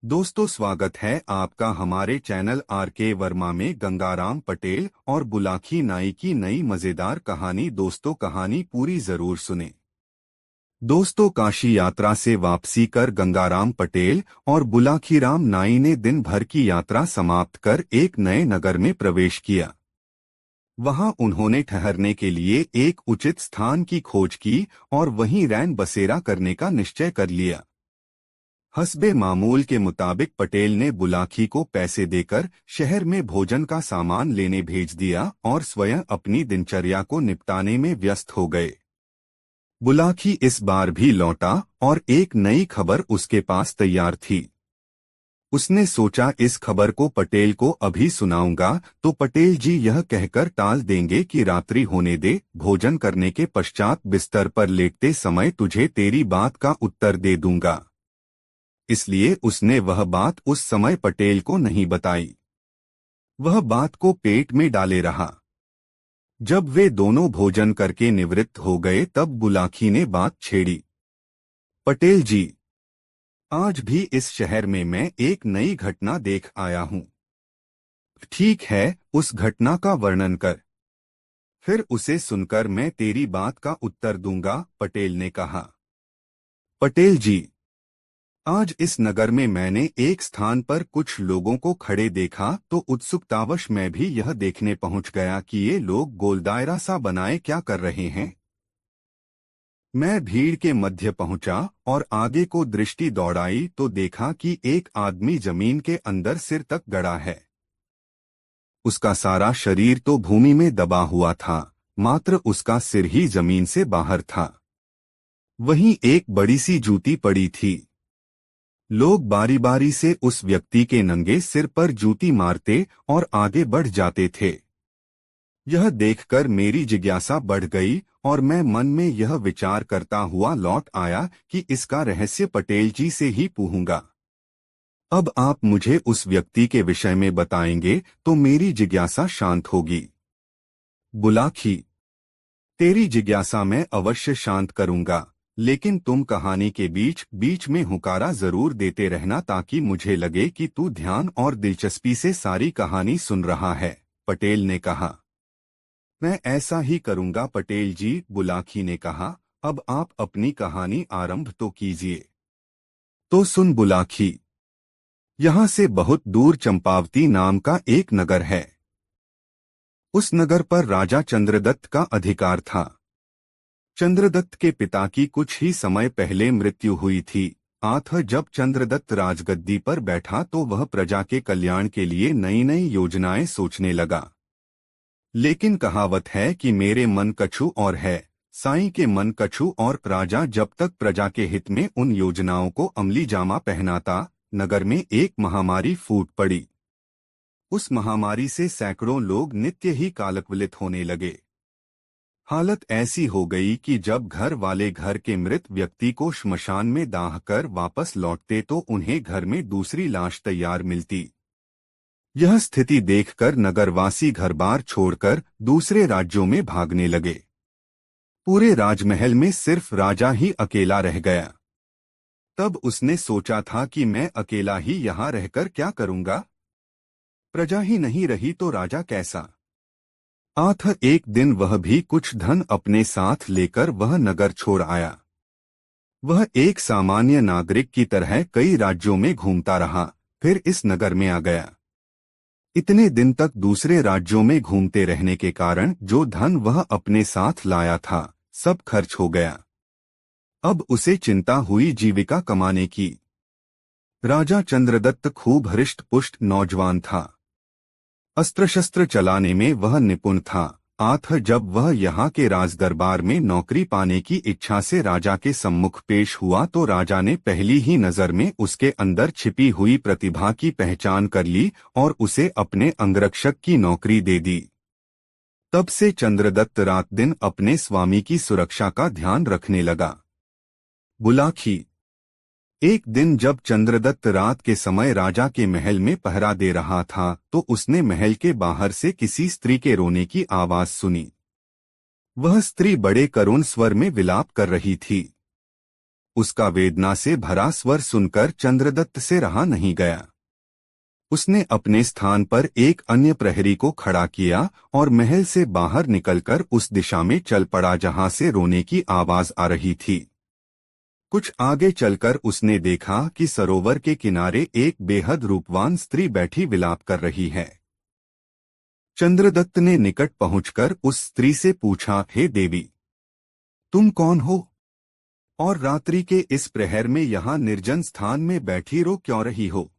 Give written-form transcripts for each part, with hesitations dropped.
दोस्तों, स्वागत है आपका हमारे चैनल आर.के. वर्मा में गंगाराम पटेल और बुलाकी नाई की नई मजेदार कहानी। दोस्तों, कहानी पूरी जरूर सुने। दोस्तों, काशी यात्रा से वापसी कर गंगाराम पटेल और बुलाकीराम नाई ने दिन भर की यात्रा समाप्त कर एक नए नगर में प्रवेश किया। वहां उन्होंने ठहरने के लिए एक उचित स्थान की खोज की और वहीं रैन बसेरा करने का निश्चय कर लिया। हस्बे मामूल के मुताबिक पटेल ने बुलाकी को पैसे देकर शहर में भोजन का सामान लेने भेज दिया और स्वयं अपनी दिनचर्या को निपटाने में व्यस्त हो गए। बुलाकी इस बार भी लौटा और एक नई खबर उसके पास तैयार थी। उसने सोचा, इस खबर को पटेल को अभी सुनाऊंगा तो पटेल जी यह कहकर टाल देंगे कि रात्रि होने दे, भोजन करने के पश्चात बिस्तर पर लेटते समय तुझे तेरी बात का उत्तर दे दूंगा। इसलिए उसने वह बात उस समय पटेल को नहीं बताई। वह बात को पेट में डाले रहा। जब वे दोनों भोजन करके निवृत्त हो गए तब बुलाकी ने बात छेड़ी। पटेल जी, आज भी इस शहर में मैं एक नई घटना देख आया हूं। ठीक है, उस घटना का वर्णन कर। फिर उसे सुनकर मैं तेरी बात का उत्तर दूंगा, पटेल ने कहा। पटेल जी, आज इस नगर में मैंने एक स्थान पर कुछ लोगों को खड़े देखा तो उत्सुकतावश मैं भी यह देखने पहुंच गया कि ये लोग गोलदायरा सा बनाए क्या कर रहे हैं। मैं भीड़ के मध्य पहुंचा और आगे को दृष्टि दौड़ाई तो देखा कि एक आदमी जमीन के अंदर सिर तक गड़ा है। उसका सारा शरीर तो भूमि में दबा हुआ था, मात्र उसका सिर ही जमीन से बाहर था। वहीं एक बड़ी सी जूती पड़ी थी। लोग बारी बारी से उस व्यक्ति के नंगे सिर पर जूती मारते और आगे बढ़ जाते थे। यह देखकर मेरी जिज्ञासा बढ़ गई और मैं मन में यह विचार करता हुआ लौट आया कि इसका रहस्य पटेल जी से ही पूछूंगा। अब आप मुझे उस व्यक्ति के विषय में बताएंगे तो मेरी जिज्ञासा शांत होगी। बुलाकी, तेरी जिज्ञासा मैं अवश्य शांत करूंगा, लेकिन तुम कहानी के बीच बीच में हुकारा जरूर देते रहना ताकि मुझे लगे कि तू ध्यान और दिलचस्पी से सारी कहानी सुन रहा है, पटेल ने कहा। मैं ऐसा ही करूंगा पटेल जी, बुलाकी ने कहा। अब आप अपनी कहानी आरंभ तो कीजिए। तो सुन बुलाकी, यहाँ से बहुत दूर चंपावती नाम का एक नगर है। उस नगर पर राजा चंद्रदत्त का अधिकार था। चंद्रदत्त के पिता की कुछ ही समय पहले मृत्यु हुई थी। जब चंद्रदत्त राजगद्दी पर बैठा तो वह प्रजा के कल्याण के लिए नई नई योजनाएं सोचने लगा। लेकिन कहावत है कि मेरे मन कछु और है, साईं के मन कछु और। राजा जब तक प्रजा के हित में उन योजनाओं को अमली जामा पहनाता, नगर में एक महामारी फूट पड़ी। उस महामारी से सैकड़ों लोग नित्य ही कालकवलित होने लगे। हालत ऐसी हो गई कि जब घर वाले घर के मृत व्यक्ति को श्मशान में दाह कर वापस लौटते तो उन्हें घर में दूसरी लाश तैयार मिलती। यह स्थिति देखकर नगरवासी घर-बार छोड़कर दूसरे राज्यों में भागने लगे। पूरे राजमहल में सिर्फ राजा ही अकेला रह गया। तब उसने सोचा था कि मैं अकेला ही यहाँ रहकर क्या करूँगा? प्रजा ही नहीं रही तो राजा कैसा? एक दिन वह भी कुछ धन अपने साथ लेकर वह नगर छोड़ आया। वह एक सामान्य नागरिक की तरह कई राज्यों में घूमता रहा, फिर इस नगर में आ गया। इतने दिन तक दूसरे राज्यों में घूमते रहने के कारण जो धन वह अपने साथ लाया था, सब खर्च हो गया। अब उसे चिंता हुई जीविका कमाने की। राजा चंद्रदत्त खूब हृष्ट-पुष्ट नौजवान था। अस्त्र शस्त्र चलाने में वह निपुण था। जब वह यहाँ के राजदरबार में नौकरी पाने की इच्छा से राजा के सम्मुख पेश हुआ तो राजा ने पहली ही नजर में उसके अंदर छिपी हुई प्रतिभा की पहचान कर ली और उसे अपने अंगरक्षक की नौकरी दे दी। तब से चंद्रदत्त रात दिन अपने स्वामी की सुरक्षा का ध्यान रखने लगा। बुलाकी, एक दिन जब चंद्रदत्त रात के समय राजा के महल में पहरा दे रहा था तो उसने महल के बाहर से किसी स्त्री के रोने की आवाज सुनी। वह स्त्री बड़े करुण स्वर में विलाप कर रही थी। उसका वेदना से भरा स्वर सुनकर चंद्रदत्त से रहा नहीं गया। उसने अपने स्थान पर एक अन्य प्रहरी को खड़ा किया और महल से बाहर निकलकर उस दिशा में चल पड़ा जहां से रोने की आवाज आ रही थी। कुछ आगे चलकर उसने देखा कि सरोवर के किनारे एक बेहद रूपवान स्त्री बैठी विलाप कर रही है। चंद्रदत्त ने निकट पहुंचकर उस स्त्री से पूछा, हे देवी, तुम कौन हो और रात्रि के इस प्रहर में यहाँ निर्जन स्थान में बैठी रो क्यों रही हो?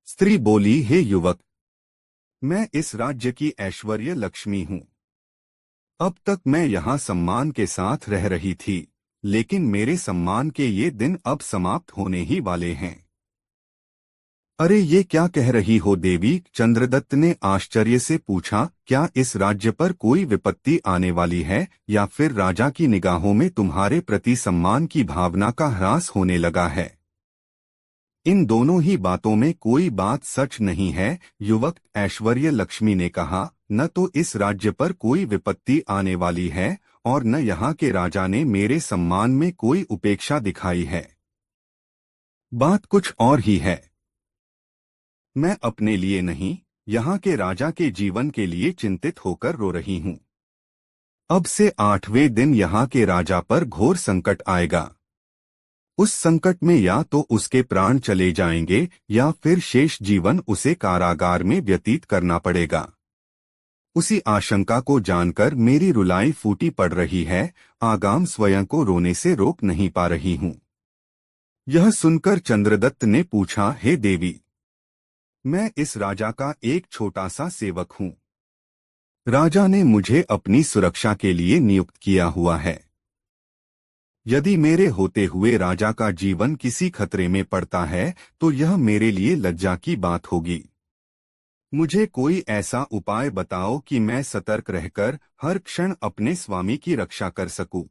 स्त्री बोली, हे युवक, मैं इस राज्य की ऐश्वर्य लक्ष्मी हूँ। अब तक मैं यहाँ सम्मान के साथ रह रही थी, लेकिन मेरे सम्मान के ये दिन अब समाप्त होने ही वाले हैं। अरे ये क्या कह रही हो देवी? चंद्रदत्त ने आश्चर्य से पूछा, क्या इस राज्य पर कोई विपत्ति आने वाली है या फिर राजा की निगाहों में तुम्हारे प्रति सम्मान की भावना का ह्रास होने लगा है? इन दोनों ही बातों में कोई बात सच नहीं है, युवक, ऐश्वर्य लक्ष्मी ने कहा। न तो इस राज्य पर कोई विपत्ति आने वाली है और न यहाँ के राजा ने मेरे सम्मान में कोई उपेक्षा दिखाई है। बात कुछ और ही है। मैं अपने लिए नहीं, यहाँ के राजा के जीवन के लिए चिंतित होकर रो रही हूँ। अब से 8वें दिन यहाँ के राजा पर घोर संकट आएगा। उस संकट में या तो उसके प्राण चले जाएंगे या फिर शेष जीवन उसे कारागार में व्यतीत करना पड़ेगा। उसी आशंका को जानकर मेरी रुलाई फूटी पड़ रही है, आगाम स्वयं को रोने से रोक नहीं पा रही हूँ। यह सुनकर चंद्रदत्त ने पूछा, हे देवी, मैं इस राजा का एक छोटा सा सेवक हूँ। राजा ने मुझे अपनी सुरक्षा के लिए नियुक्त किया हुआ है। यदि मेरे होते हुए राजा का जीवन किसी खतरे में पड़ता है तो यह मेरे लिए लज्जा की बात होगी। मुझे कोई ऐसा उपाय बताओ कि मैं सतर्क रहकर हर क्षण अपने स्वामी की रक्षा कर सकूं।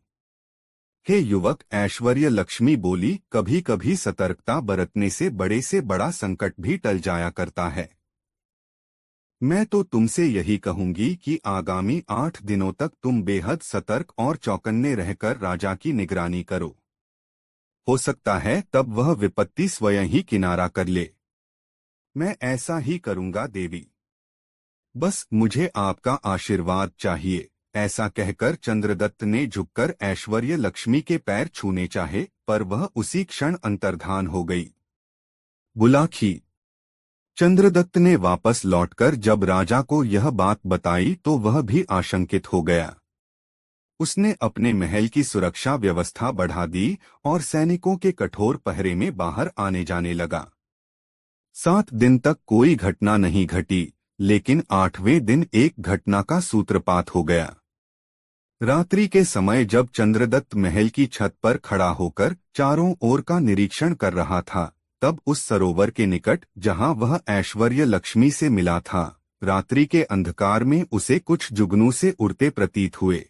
हे युवक, ऐश्वर्य लक्ष्मी बोली, कभी कभी सतर्कता बरतने से बड़ा संकट भी टल जाया करता है। मैं तो तुमसे यही कहूंगी कि आगामी 8 दिनों तक तुम बेहद सतर्क और चौकन्ने रहकर राजा की निगरानी करो। हो सकता है तब वह विपत्ति स्वयं ही किनारा कर ले। मैं ऐसा ही करूंगा देवी। बस मुझे आपका आशीर्वाद चाहिए। ऐसा कहकर चंद्रदत्त ने झुककर ऐश्वर्य लक्ष्मी के पैर छूने चाहे, पर वह उसी क्षण अंतर्धान हो गई। बुलाखी। चंद्रदत्त ने वापस लौटकर जब राजा को यह बात बताई तो वह भी आशंकित हो गया। उसने अपने महल की सुरक्षा व्यवस्था बढ़ा दी और सैनिकों के कठोर पहरे में बाहर आने जाने लगा। 7 दिन तक कोई घटना नहीं घटी, लेकिन 8वें दिन एक घटना का सूत्रपात हो गया। रात्रि के समय जब चंद्रदत्त महल की छत पर खड़ा होकर चारों ओर का निरीक्षण कर रहा था, तब उस सरोवर के निकट जहां वह ऐश्वर्य लक्ष्मी से मिला था, रात्रि के अंधकार में उसे कुछ जुगनू से उड़ते प्रतीत हुए।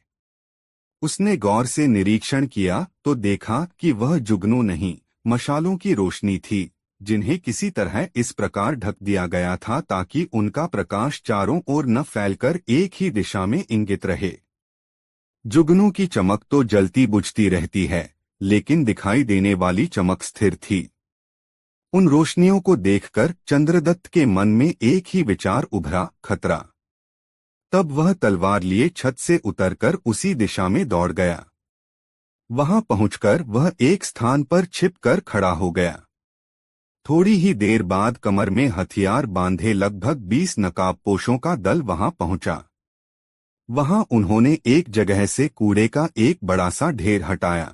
उसने गौर से निरीक्षण किया तो देखा कि वह जुगनू नहीं, मशालों की रोशनी थी, जिन्हें किसी तरह इस प्रकार ढक दिया गया था ताकि उनका प्रकाश चारों ओर न फैलकर एक ही दिशा में इंगित रहे। जुगनू की चमक तो जलती बुझती रहती है, लेकिन दिखाई देने वाली चमक स्थिर थी। उन रोशनियों को देखकर चंद्रदत्त के मन में एक ही विचार उभरा, खतरा। तब वह तलवार लिए छत से उतरकर उसी दिशा में दौड़ गया। वहां पहुंचकर वह एक स्थान पर छिपकर खड़ा हो गया। थोड़ी ही देर बाद कमर में हथियार बांधे लगभग 20 नकाबपोशों का दल वहां पहुंचा। वहां उन्होंने एक जगह से कूड़े का एक बड़ा सा ढेर हटाया।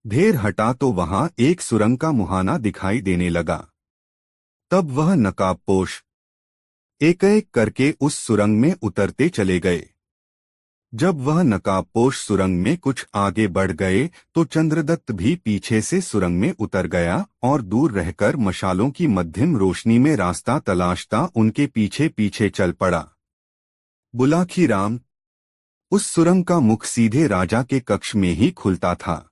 ढेर हटा तो वहां एक सुरंग का मुहाना दिखाई देने लगा। तब वह नकाबपोश एक एक करके उस सुरंग में उतरते चले गए। जब वह नकाबपोश सुरंग में कुछ आगे बढ़ गए तो चंद्रदत्त भी पीछे से सुरंग में उतर गया और दूर रहकर मशालों की मध्यम रोशनी में रास्ता तलाशता उनके पीछे पीछे चल पड़ा। बुलाखी राम। उस सुरंग का मुख सीधे राजा के कक्ष में ही खुलता था।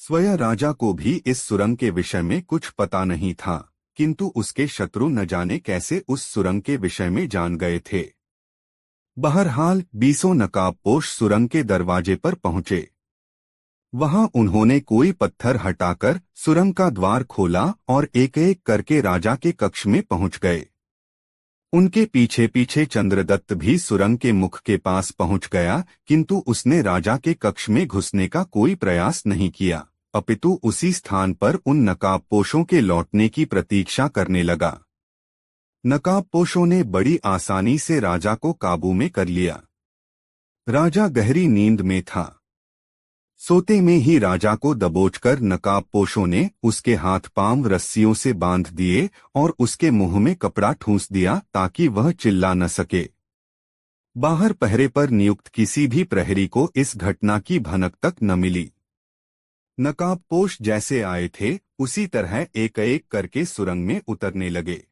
स्वयं राजा को भी इस सुरंग के विषय में कुछ पता नहीं था, किंतु उसके शत्रु न जाने कैसे उस सुरंग के विषय में जान गए थे। बहरहाल 20 नकाबपोश सुरंग के दरवाजे पर पहुंचे। वहां उन्होंने कोई पत्थर हटाकर सुरंग का द्वार खोला और एक एक करके राजा के कक्ष में पहुंच गए। उनके पीछे पीछे चंद्रदत्त भी सुरंग के मुख के पास पहुंच गया, किंतु उसने राजा के कक्ष में घुसने का कोई प्रयास नहीं किया, अपितु उसी स्थान पर उन नकाबपोशों के लौटने की प्रतीक्षा करने लगा। नकाबपोशों ने बड़ी आसानी से राजा को काबू में कर लिया। राजा गहरी नींद में था। सोते में ही राजा को दबोचकर नकाबपोशों ने उसके हाथ पांव रस्सियों से बांध दिए और उसके मुंह में कपड़ा ठूंस दिया ताकि वह चिल्ला न सके। बाहर पहरे पर नियुक्त किसी भी प्रहरी को इस घटना की भनक तक न मिली। नकाबपोश जैसे आए थे उसी तरह एक एक करके सुरंग में उतरने लगे।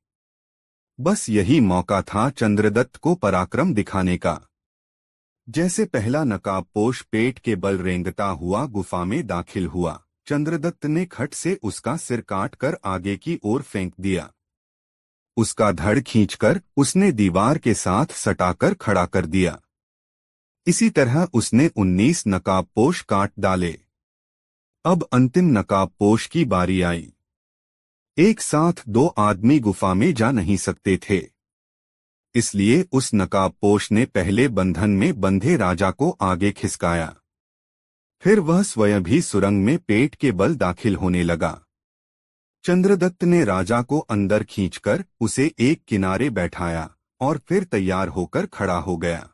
बस यही मौका था चंद्रदत्त को पराक्रम दिखाने का। जैसे पहला नकाबपोश पेट के बल रेंगता हुआ गुफा में दाखिल हुआ, चंद्रदत्त ने खट से उसका सिर काटकर आगे की ओर फेंक दिया। उसका धड़ खींचकर उसने दीवार के साथ सटाकर खड़ा कर दिया। इसी तरह उसने 19 नकाबपोश काट डाले। अब अंतिम नकाबपोश की बारी आई। एक साथ 2 आदमी गुफा में जा नहीं सकते थे, इसलिए उस नकाबपोश ने पहले बंधन में बंधे राजा को आगे खिसकाया। फिर वह स्वयं भी सुरंग में पेट के बल दाखिल होने लगा। चंद्रदत्त ने राजा को अंदर खींचकर उसे एक किनारे बैठाया और फिर तैयार होकर खड़ा हो गया।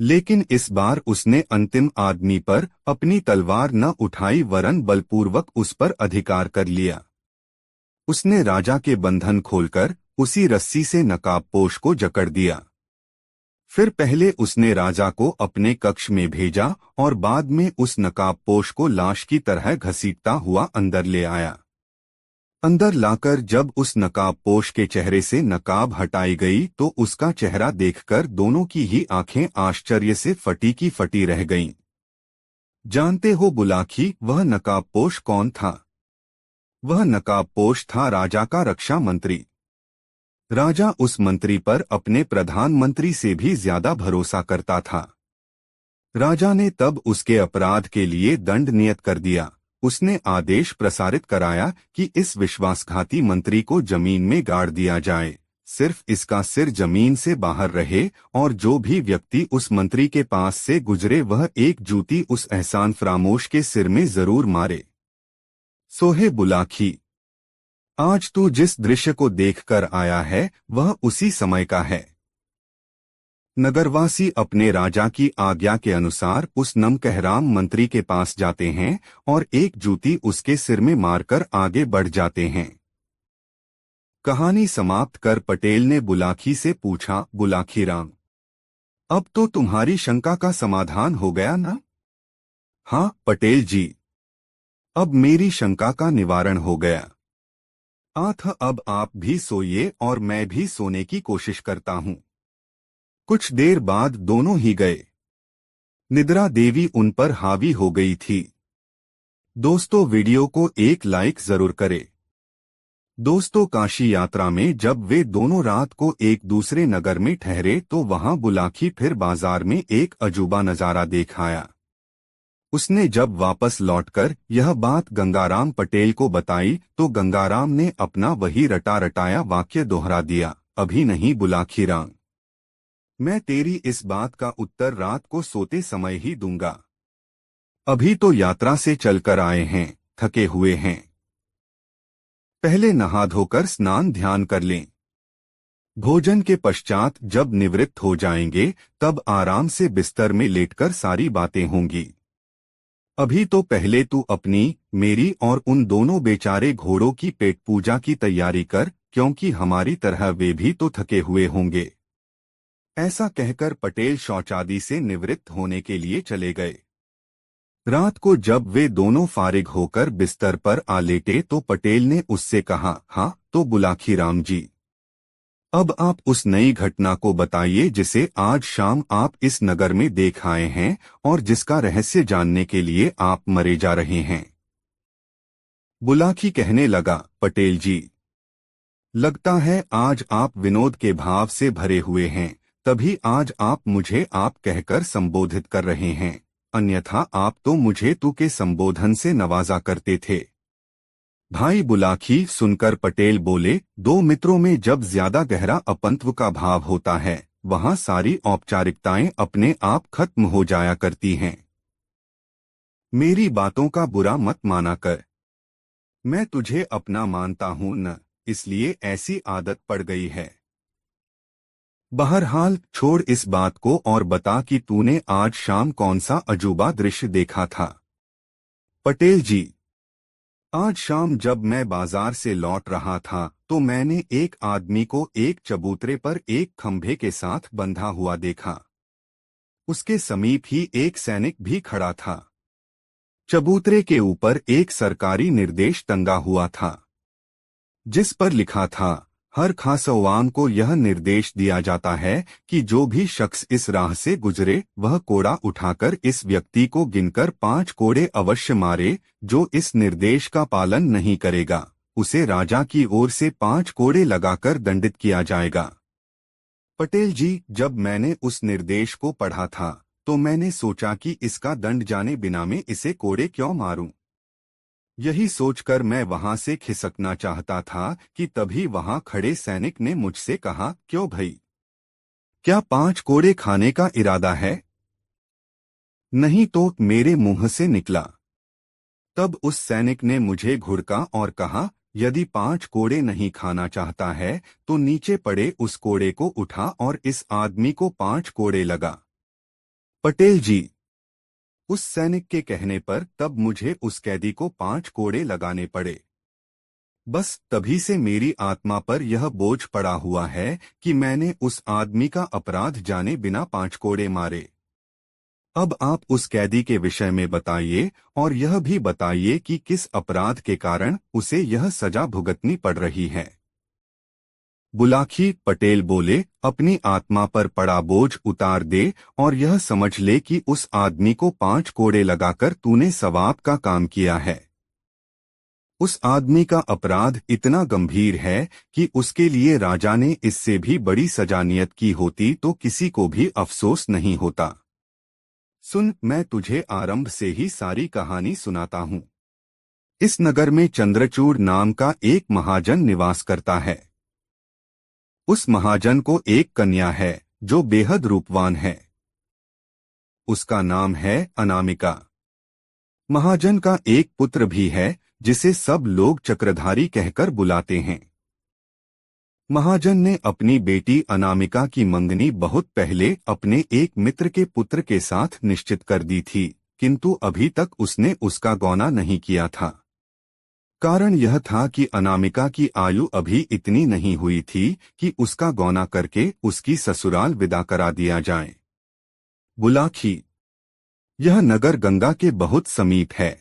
लेकिन इस बार उसने अंतिम आदमी पर अपनी तलवार न उठाई वरन बलपूर्वक उस पर अधिकार कर लिया। उसने राजा के बंधन खोलकर उसी रस्सी से नकाबपोश को जकड़ दिया। फिर पहले उसने राजा को अपने कक्ष में भेजा और बाद में उस नकाबपोश को लाश की तरह घसीटता हुआ अंदर ले आया। अंदर लाकर जब उस नकाबपोश के चेहरे से नकाब हटाई गई तो उसका चेहरा देखकर दोनों की ही आंखें आश्चर्य से फटी की फटी रह गईं। जानते हो बुलाकी, वह नकाबपोश कौन था? वह नकाबपोश था राजा का रक्षा मंत्री। राजा उस मंत्री पर अपने प्रधानमंत्री से भी ज्यादा भरोसा करता था। राजा ने तब उसके अपराध के लिए दंड नियत कर दिया। उसने आदेश प्रसारित कराया कि इस विश्वासघाती मंत्री को जमीन में गाड़ दिया जाए, सिर्फ इसका सिर जमीन से बाहर रहे और जो भी व्यक्ति उस मंत्री के पास से गुजरे वह एक जूती उस एहसान फरामोश के सिर में जरूर मारे। सोहे बुलाकी, आज तू जिस दृश्य को देखकर आया है वह उसी समय का है। नगरवासी अपने राजा की आज्ञा के अनुसार उस नमकहराम मंत्री के पास जाते हैं और एक जूती उसके सिर में मारकर आगे बढ़ जाते हैं। कहानी समाप्त कर पटेल ने बुलाकी से पूछा, बुलाकी राम, अब तो तुम्हारी शंका का समाधान हो गया ना? हाँ पटेल जी, अब मेरी शंका का निवारण हो गया। अब आप भी सोइए और मैं भी सोने की कोशिश करता हूँ। कुछ देर बाद दोनों ही गए। निद्रा देवी उन पर हावी हो गई थी। दोस्तों वीडियो को एक लाइक जरूर करें। दोस्तों काशी यात्रा में जब वे दोनों रात को एक दूसरे नगर में ठहरे तो वहां बुलाकी फिर बाजार में एक अजूबा नजारा देख आया। उसने जब वापस लौटकर यह बात गंगाराम पटेल को बताई तो गंगाराम ने अपना वही रटा रटाया वाक्य दोहरा दिया, अभी नहीं बुलाकी राम, मैं तेरी इस बात का उत्तर रात को सोते समय ही दूंगा। अभी तो यात्रा से चलकर आए हैं, थके हुए हैं। पहले नहा धोकर स्नान ध्यान कर लें। भोजन के पश्चात जब निवृत्त हो जाएंगे तब आराम से बिस्तर में लेटकर सारी बातें होंगी। अभी तो पहले तू अपनी, मेरी और उन दोनों बेचारे घोड़ों की पेट पूजा की तैयारी कर, क्योंकि हमारी तरह वे भी तो थके हुए होंगे। ऐसा कहकर पटेल शौचादि से निवृत्त होने के लिए चले गए। रात को जब वे दोनों फारिग होकर बिस्तर पर आ लेटे तो पटेल ने उससे कहा, हाँ तो बुलाकी राम जी, अब आप उस नई घटना को बताइए जिसे आज शाम आप इस नगर में देख आए हैं और जिसका रहस्य जानने के लिए आप मरे जा रहे हैं। बुलाकी कहने लगा, पटेल जी, लगता है आज आप विनोद के भाव से भरे हुए हैं, तभी आज आप मुझे आप कहकर संबोधित कर रहे हैं। अन्यथा आप तो मुझे तू के संबोधन से नवाजा करते थे। भाई बुलाकी सुनकर पटेल बोले, दो मित्रों में जब ज्यादा गहरा अपंत्व का भाव होता है वहां सारी औपचारिकताएं अपने आप खत्म हो जाया करती हैं। मेरी बातों का बुरा मत माना कर। मैं तुझे अपना मानता हूं न, इसलिए ऐसी आदत पड़ गई है। बहरहाल छोड़ इस बात को और बता कि तूने आज शाम कौन सा अजूबा दृश्य देखा था। पटेल जी, आज शाम जब मैं बाजार से लौट रहा था तो मैंने एक आदमी को एक चबूतरे पर एक खंभे के साथ बंधा हुआ देखा। उसके समीप ही एक सैनिक भी खड़ा था। चबूतरे के ऊपर एक सरकारी निर्देश टंगा हुआ था जिस पर लिखा था, हर खासवान को यह निर्देश दिया जाता है कि जो भी शख्स इस राह से गुजरे वह कोड़ा उठाकर इस व्यक्ति को गिनकर 5 कोड़े अवश्य मारे। जो इस निर्देश का पालन नहीं करेगा उसे राजा की ओर से 5 कोड़े लगाकर दंडित किया जाएगा। पटेल जी, जब मैंने उस निर्देश को पढ़ा था तो मैंने सोचा कि इसका दंड जाने बिना मैं इसे कोड़े क्यों मारूं। यही सोचकर मैं वहां से खिसकना चाहता था कि तभी वहां खड़े सैनिक ने मुझसे कहा, क्यों भई, क्या 5 कोड़े खाने का इरादा है? नहीं तो, मेरे मुंह से निकला। तब उस सैनिक ने मुझे घुड़का और कहा, यदि 5 कोड़े नहीं खाना चाहता है तो नीचे पड़े उस कोड़े को उठा और इस आदमी को 5 कोड़े लगा। पटेल जी, उस सैनिक के कहने पर तब मुझे उस कैदी को 5 कोड़े लगाने पड़े। बस तभी से मेरी आत्मा पर यह बोझ पड़ा हुआ है कि मैंने उस आदमी का अपराध जाने बिना 5 कोड़े मारे। अब आप उस कैदी के विषय में बताइए और यह भी बताइए कि किस अपराध के कारण उसे यह सजा भुगतनी पड़ रही है। बुलाकी पटेल बोले, अपनी आत्मा पर पड़ा बोझ उतार दे और यह समझ ले कि उस आदमी को 5 कोड़े लगाकर तूने सवाब का काम किया है। उस आदमी का अपराध इतना गंभीर है कि उसके लिए राजा ने इससे भी बड़ी सजा नियत की होती तो किसी को भी अफसोस नहीं होता। सुन, मैं तुझे आरंभ से ही सारी कहानी सुनाता हूँ। इस नगर में चंद्रचूड़ नाम का एक महाजन निवास करता है। उस महाजन को एक कन्या है जो बेहद रूपवान है। उसका नाम है अनामिका। महाजन का एक पुत्र भी है जिसे सब लोग चक्रधारी कहकर बुलाते हैं। महाजन ने अपनी बेटी अनामिका की मंगनी बहुत पहले अपने एक मित्र के पुत्र के साथ निश्चित कर दी थी, किंतु अभी तक उसने उसका गौना नहीं किया था। कारण यह था कि अनामिका की आयु अभी इतनी नहीं हुई थी कि उसका गौना करके उसकी ससुराल विदा करा दिया जाए। बुलाकी, यह नगर गंगा के बहुत समीप है।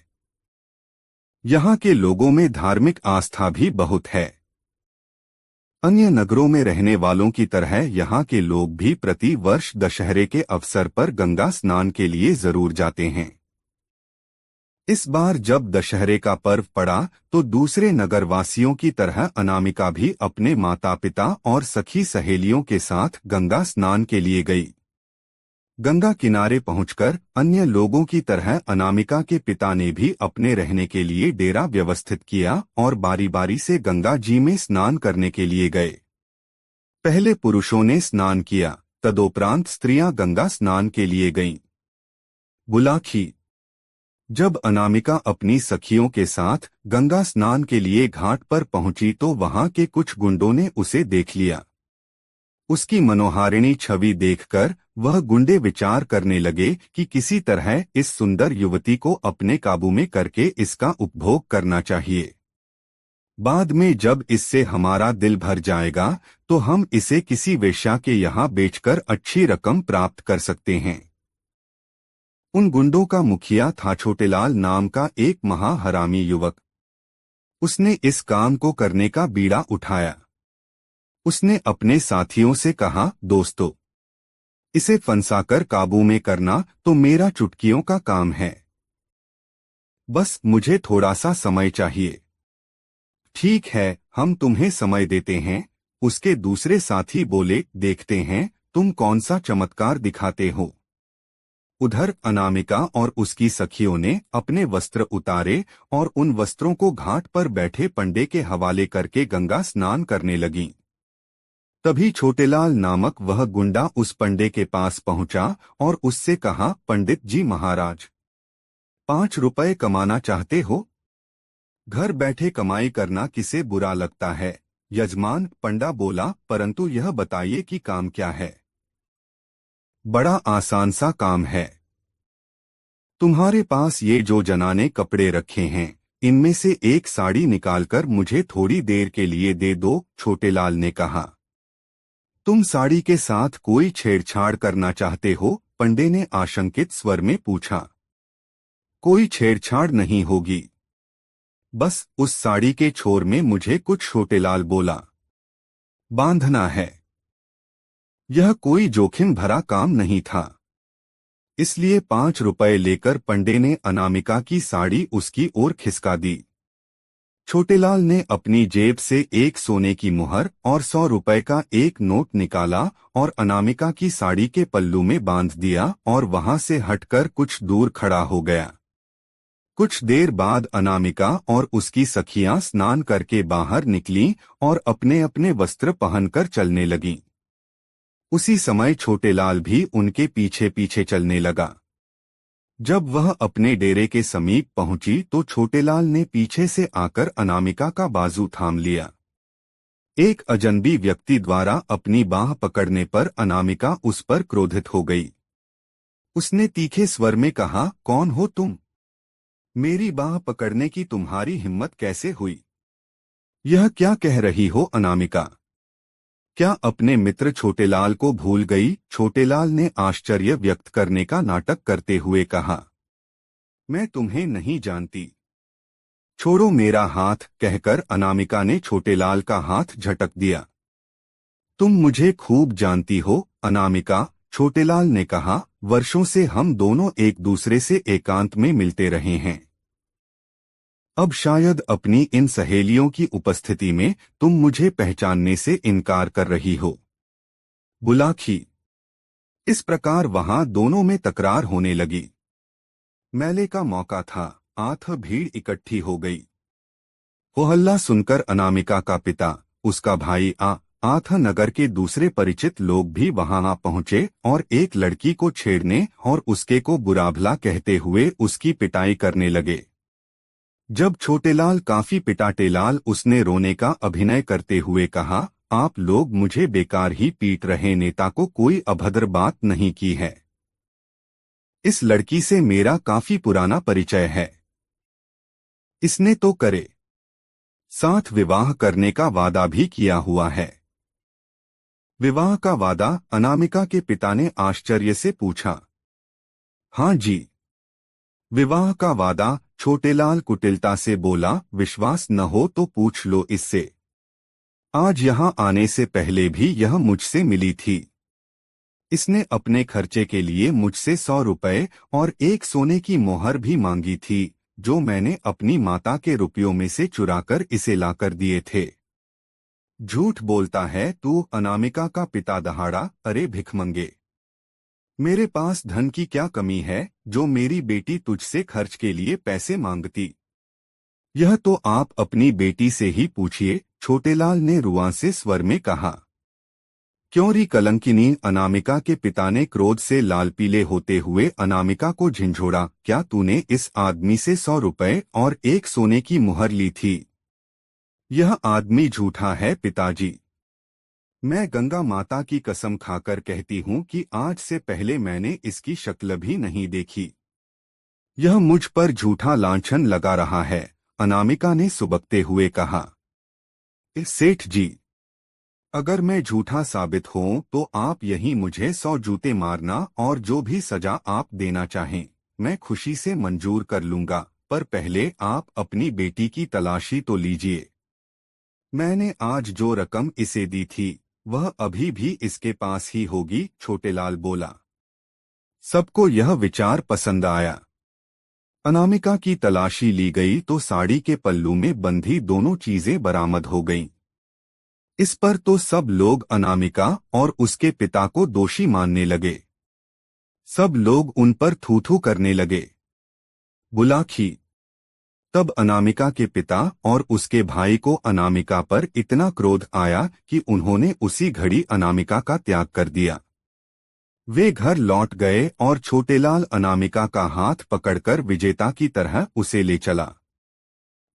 यहाँ के लोगों में धार्मिक आस्था भी बहुत है। अन्य नगरों में रहने वालों की तरह यहाँ के लोग भी प्रति वर्ष दशहरे के अवसर पर गंगा स्नान के लिए जरूर जाते हैं। इस बार जब दशहरे का पर्व पड़ा तो दूसरे नगरवासियों की तरह अनामिका भी अपने माता पिता और सखी सहेलियों के साथ गंगा स्नान के लिए गई। गंगा किनारे पहुंचकर अन्य लोगों की तरह अनामिका के पिता ने भी अपने रहने के लिए डेरा व्यवस्थित किया और बारी बारी से गंगा जी में स्नान करने के लिए गए। पहले पुरुषों ने स्नान किया, तदोपरांत स्त्रियां गंगा स्नान के लिए गईं। बुलाकी, जब अनामिका अपनी सखियों के साथ गंगा स्नान के लिए घाट पर पहुंची तो वहां के कुछ गुंडों ने उसे देख लिया। उसकी मनोहारिणी छवि देखकर वह गुंडे विचार करने लगे कि किसी तरह इस सुंदर युवती को अपने काबू में करके इसका उपभोग करना चाहिए। बाद में जब इससे हमारा दिल भर जाएगा तो हम इसे किसी वेश्या के यहाँ बेचकर अच्छी रकम प्राप्त कर सकते हैं। उन गुंडों का मुखिया था छोटेलाल नाम का एक महाहरामी युवक। उसने इस काम को करने का बीड़ा उठाया। उसने अपने साथियों से कहा, दोस्तों, इसे फंसाकर काबू में करना तो मेरा चुटकियों का काम है। बस मुझे थोड़ा सा समय चाहिए। ठीक है, हम तुम्हें समय देते हैं। उसके दूसरे साथी बोले, देखते हैं तुम कौन सा चमत्कार दिखाते हो। उधर अनामिका और उसकी सखियों ने अपने वस्त्र उतारे और उन वस्त्रों को घाट पर बैठे पंडे के हवाले करके गंगा स्नान करने लगीं। तभी छोटेलाल नामक वह गुंडा उस पंडे के पास पहुंचा और उससे कहा, पंडित जी महाराज, 5 रुपए कमाना चाहते हो? घर बैठे कमाई करना किसे बुरा लगता है? यजमान, पंडा बोला, परंतु यह बताइए कि काम क्या है? बड़ा आसान सा काम है। तुम्हारे पास ये जो जनाने कपड़े रखे हैं, इनमें से एक साड़ी निकालकर मुझे थोड़ी देर के लिए दे दो, छोटेलाल ने कहा। तुम साड़ी के साथ कोई छेड़छाड़ करना चाहते हो? पंडे ने आशंकित स्वर में पूछा। कोई छेड़छाड़ नहीं होगी, बस उस साड़ी के छोर में मुझे कुछ, छोटेलाल बोला, बांधना है। यह कोई जोखिम भरा काम नहीं था, इसलिए 5 रुपए लेकर पंडे ने अनामिका की साड़ी उसकी ओर खिसका दी। छोटेलाल ने अपनी जेब से एक सोने की मुहर और 100 रुपए का एक नोट निकाला और अनामिका की साड़ी के पल्लू में बांध दिया और वहां से हटकर कुछ दूर खड़ा हो गया। कुछ देर बाद अनामिका और उसकी सखियां स्नान करके बाहर निकलीं और अपने अपने वस्त्र पहनकर चलने लगीं। उसी समय छोटेलाल भी उनके पीछे पीछे चलने लगा। जब वह अपने डेरे के समीप पहुंची तो छोटेलाल ने पीछे से आकर अनामिका का बाजू थाम लिया। एक अजनबी व्यक्ति द्वारा अपनी बाह पकड़ने पर अनामिका उस पर क्रोधित हो गई। उसने तीखे स्वर में कहा, कौन हो तुम? मेरी बाह पकड़ने की तुम्हारी हिम्मत कैसे हुई? यह क्या कह रही हो अनामिका? क्या अपने मित्र छोटेलाल को भूल गई? छोटेलाल ने आश्चर्य व्यक्त करने का नाटक करते हुए कहा, मैं तुम्हें नहीं जानती। छोड़ो मेरा हाथ, कहकर अनामिका ने छोटेलाल का हाथ झटक दिया। तुम मुझे खूब जानती हो अनामिका, छोटेलाल ने कहा, वर्षों से हम दोनों एक दूसरे से एकांत में मिलते रहे हैं। अब शायद अपनी इन सहेलियों की उपस्थिति में तुम मुझे पहचानने से इनकार कर रही हो। बुलाखी। इस प्रकार वहां दोनों में तकरार होने लगी। मेले का मौका था, आठ भीड़ इकट्ठी हो गई। हो हल्ला सुनकर अनामिका का पिता, उसका भाई आथ नगर के दूसरे परिचित लोग भी वहां आ पहुंचे और एक लड़की को छेड़ने और उसके को बुरा भला कहते हुए उसकी पिटाई करने लगे। जब छोटेलाल काफी पिटा टेलाल उसने रोने का अभिनय करते हुए कहा, आप लोग मुझे बेकार ही पीट रहे, नेता को कोई अभद्र बात नहीं की है। इस लड़की से मेरा काफी पुराना परिचय है। इसने तो करे साथ विवाह करने का वादा भी किया हुआ है। विवाह का वादा? अनामिका के पिता ने आश्चर्य से पूछा। हाँ जी, विवाह का वादा, छोटेलाल कुटिलता से बोला। विश्वास न हो तो पूछ लो इससे। आज यहाँ आने से पहले भी यह मुझसे मिली थी। इसने अपने खर्चे के लिए मुझसे 100 रुपए और एक सोने की मोहर भी मांगी थी, जो मैंने अपनी माता के रुपयों में से चुराकर इसे लाकर दिए थे। झूठ बोलता है तू, अनामिका का पिता दहाड़ा। अरे भिखमंगे, मेरे पास धन की क्या कमी है जो मेरी बेटी तुझसे खर्च के लिए पैसे मांगती? यह तो आप अपनी बेटी से ही पूछिए, छोटेलाल ने रुआंसे स्वर में कहा। क्यों री कलंकिनी? अनामिका के पिता ने क्रोध से लाल पीले होते हुए अनामिका को झिंझोड़ा। क्या तूने इस आदमी से 100 रुपए और एक सोने की मुहर ली थी? यह आदमी झूठा है पिताजी। मैं गंगा माता की कसम खाकर कहती हूँ कि आज से पहले मैंने इसकी शक्ल भी नहीं देखी। यह मुझ पर झूठा लांछन लगा रहा है, अनामिका ने सुबकते हुए कहा। सेठ जी, अगर मैं झूठा साबित हूं तो आप यहीं मुझे 100 जूते मारना और जो भी सजा आप देना चाहें मैं खुशी से मंजूर कर लूंगा, पर पहले आप अपनी बेटी की तलाशी तो लीजिए। मैंने आज जो रकम इसे दी थी वह अभी भी इसके पास ही होगी, छोटेलाल बोला। सबको यह विचार पसंद आया। अनामिका की तलाशी ली गई तो साड़ी के पल्लू में बंधी दोनों चीजें बरामद हो गईं। इस पर तो सब लोग अनामिका और उसके पिता को दोषी मानने लगे। सब लोग उन पर थू-थू करने लगे। बुलाखी। तब अनामिका के पिता और उसके भाई को अनामिका पर इतना क्रोध आया कि उन्होंने उसी घड़ी अनामिका का त्याग कर दिया। वे घर लौट गए और छोटेलाल अनामिका का हाथ पकड़कर विजेता की तरह उसे ले चला।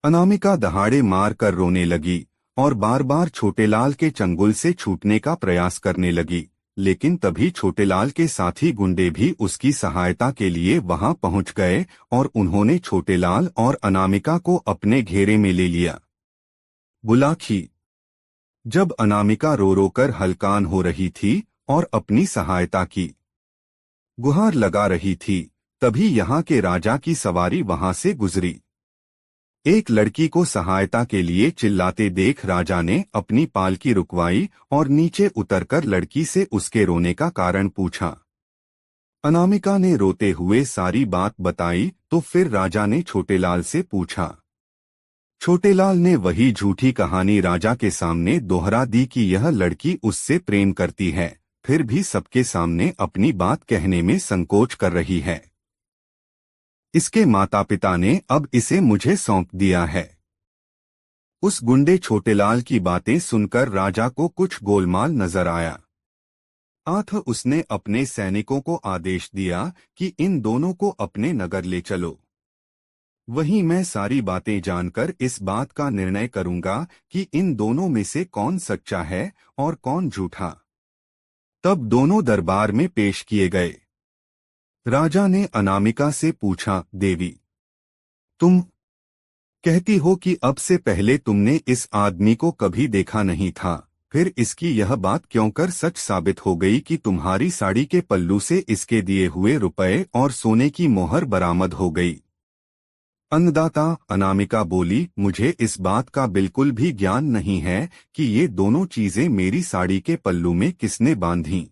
अनामिका दहाड़े मार कर रोने लगी और बार बार छोटेलाल के चंगुल से छूटने का प्रयास करने लगी, लेकिन तभी छोटेलाल के साथी गुंडे भी उसकी सहायता के लिए वहां पहुंच गए और उन्होंने छोटेलाल और अनामिका को अपने घेरे में ले लिया। बुलाखी। जब अनामिका रो रो कर हलकान हो रही थी और अपनी सहायता की गुहार लगा रही थी, तभी यहाँ के राजा की सवारी वहां से गुजरी। एक लड़की को सहायता के लिए चिल्लाते देख राजा ने अपनी पालकी रुकवाई और नीचे उतरकर लड़की से उसके रोने का कारण पूछा। अनामिका ने रोते हुए सारी बात बताई तो फिर राजा ने छोटेलाल से पूछा। छोटेलाल ने वही झूठी कहानी राजा के सामने दोहरा दी कि यह लड़की उससे प्रेम करती है, फिर भी सबके सामने अपनी बात कहने में संकोच कर रही है। इसके माता पिता ने अब इसे मुझे सौंप दिया है। उस गुंडे छोटेलाल की बातें सुनकर राजा को कुछ गोलमाल नजर आया। उसने अपने सैनिकों को आदेश दिया कि इन दोनों को अपने नगर ले चलो। वहीं मैं सारी बातें जानकर इस बात का निर्णय करूंगा कि इन दोनों में से कौन सच्चा है और कौन झूठा। तब दोनों दरबार में पेश किए गए। राजा ने अनामिका से पूछा, देवी, तुम कहती हो कि अब से पहले तुमने इस आदमी को कभी देखा नहीं था, फिर इसकी यह बात क्यों कर सच साबित हो गई कि तुम्हारी साड़ी के पल्लू से इसके दिए हुए रुपए और सोने की मोहर बरामद हो गई? अन्नदाता, अनामिका बोली, मुझे इस बात का बिल्कुल भी ज्ञान नहीं है कि ये दोनों चीजें मेरी साड़ी के पल्लू में किसने बांधी।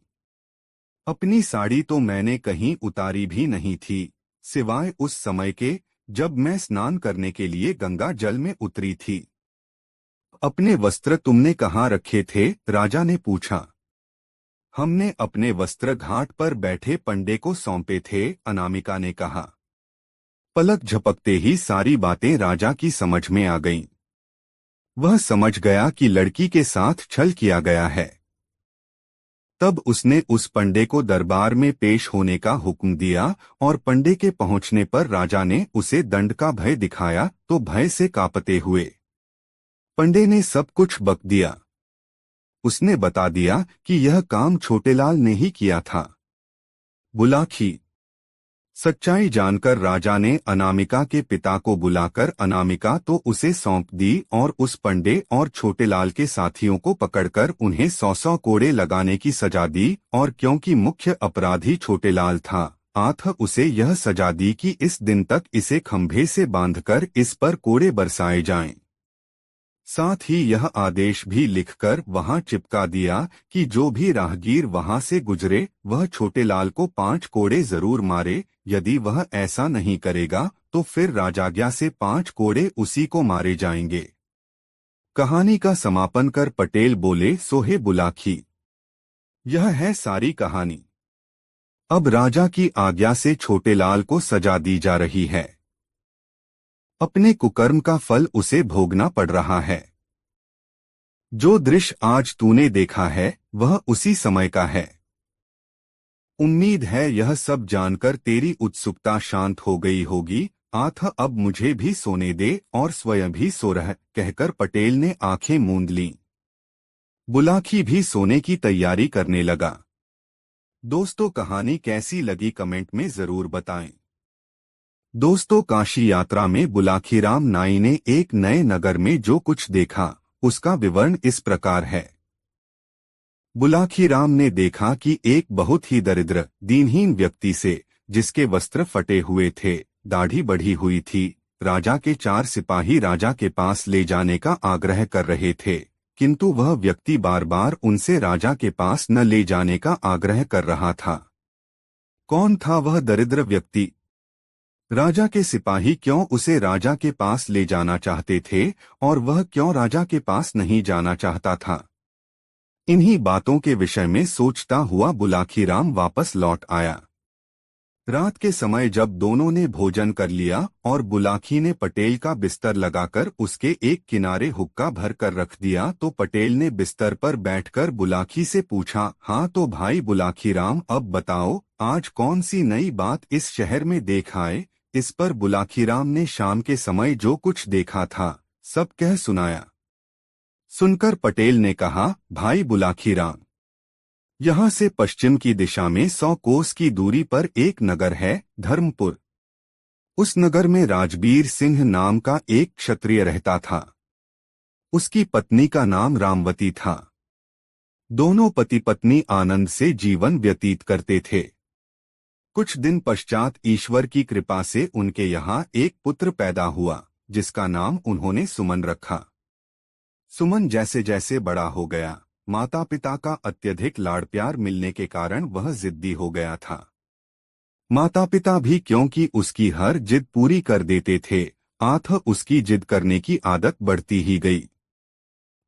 अपनी साड़ी तो मैंने कहीं उतारी भी नहीं थी, सिवाय उस समय के जब मैं स्नान करने के लिए गंगा जल में उतरी थी। अपने वस्त्र तुमने कहाँ रखे थे? राजा ने पूछा। हमने अपने वस्त्र घाट पर बैठे पंडे को सौंपे थे, अनामिका ने कहा। पलक झपकते ही सारी बातें राजा की समझ में आ गईं। वह समझ गया कि लड़की के साथ छल किया गया है। तब उसने उस पंडे को दरबार में पेश होने का हुक्म दिया और पंडे के पहुंचने पर राजा ने उसे दंड का भय दिखाया तो भय से कांपते हुए पंडे ने सब कुछ बक दिया। उसने बता दिया कि यह काम छोटेलाल ने ही किया था। बुलाखी। सच्चाई जानकर राजा ने अनामिका के पिता को बुलाकर अनामिका तो उसे सौंप दी और उस पंडे और छोटेलाल के साथियों को पकड़कर उन्हें 100 कोड़े लगाने की सजा दी और क्योंकि मुख्य अपराधी छोटेलाल था, उसे यह सजा दी कि इस दिन तक इसे खंभे से बांधकर इस पर कोड़े बरसाए जाएं। साथ ही यह आदेश भी लिखकर वहां चिपका दिया कि जो भी राहगीर वहां से गुजरे वह छोटेलाल को 5 कोड़े जरूर मारे, यदि वह ऐसा नहीं करेगा तो फिर राजाज्ञा से 5 कोड़े उसी को मारे जाएंगे। कहानी का समापन कर पटेल बोले, सोहे बुलाखी। यह है सारी कहानी। अब राजा की आज्ञा से छोटेलाल को सजा दी जा रही है। अपने कुकर्म का फल उसे भोगना पड़ रहा है। जो दृश्य आज तूने देखा है वह उसी समय का है। उम्मीद है यह सब जानकर तेरी उत्सुकता शांत हो गई होगी। अब मुझे भी सोने दे और स्वयं भी सो रह, कहकर पटेल ने आंखें मूंद लीं। बुलाखी भी सोने की तैयारी करने लगा। दोस्तों, कहानी कैसी लगी कमेंट में जरूर बताएं। दोस्तों, काशी यात्रा में बुलाखीराम नाई ने एक नए नगर में जो कुछ देखा उसका विवरण इस प्रकार है। बुलाखीराम ने देखा कि एक बहुत ही दरिद्र दीनहीन व्यक्ति से, जिसके वस्त्र फटे हुए थे, दाढ़ी बढ़ी हुई थी, राजा के 4 सिपाही राजा के पास ले जाने का आग्रह कर रहे थे, किंतु वह व्यक्ति बार बार उनसे राजा के पास न ले जाने का आग्रह कर रहा था। कौन था वह दरिद्र व्यक्ति? राजा के सिपाही क्यों उसे राजा के पास ले जाना चाहते थे और वह क्यों राजा के पास नहीं जाना चाहता था? इन्हीं बातों के विषय में सोचता हुआ बुलाखीराम वापस लौट आया। रात के समय जब दोनों ने भोजन कर लिया और बुलाकी ने पटेल का बिस्तर लगाकर उसके एक किनारे हुक्का भर कर रख दिया तो पटेल ने बिस्तर पर बैठकर बुलाकी से पूछा, हाँ तो भाई बुलाकी राम, अब बताओ आज कौन सी नई बात इस शहर में देख आए। इस पर बुलाकी राम ने शाम के समय जो कुछ देखा था सब कह सुनाया। सुनकर पटेल ने कहा, भाई बुलाकी राम, यहाँ से पश्चिम की दिशा में 100 कोस की दूरी पर एक नगर है, धर्मपुर। उस नगर में राजबीर सिंह नाम का एक क्षत्रिय रहता था। उसकी पत्नी का नाम रामवती था। दोनों पति पत्नी आनंद से जीवन व्यतीत करते थे। कुछ दिन पश्चात ईश्वर की कृपा से उनके यहाँ एक पुत्र पैदा हुआ, जिसका नाम उन्होंने सुमन रखा। सुमन जैसे जैसे बड़ा हो गया, माता पिता का अत्यधिक लाड़ प्यार मिलने के कारण वह जिद्दी हो गया था। माता पिता भी क्योंकि उसकी हर जिद पूरी कर देते थे, अतः उसकी जिद करने की आदत बढ़ती ही गई।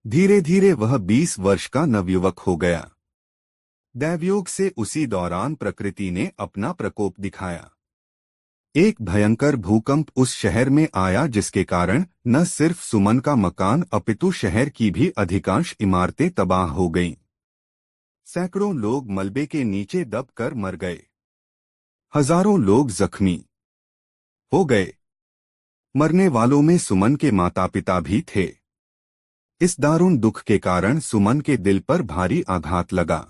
धीरे धीरे वह 20 वर्ष का नवयुवक हो गया। दैवयोग से उसी दौरान प्रकृति ने अपना प्रकोप दिखाया। एक भयंकर भूकंप उस शहर में आया, जिसके कारण न सिर्फ सुमन का मकान अपितु शहर की भी अधिकांश इमारतें तबाह हो गईं। सैकड़ों लोग मलबे के नीचे दबकर मर गए। हजारों लोग जख्मी हो गए। मरने वालों में सुमन के माता पिता भी थे। इस दारुण दुख के कारण सुमन के दिल पर भारी आघात लगा।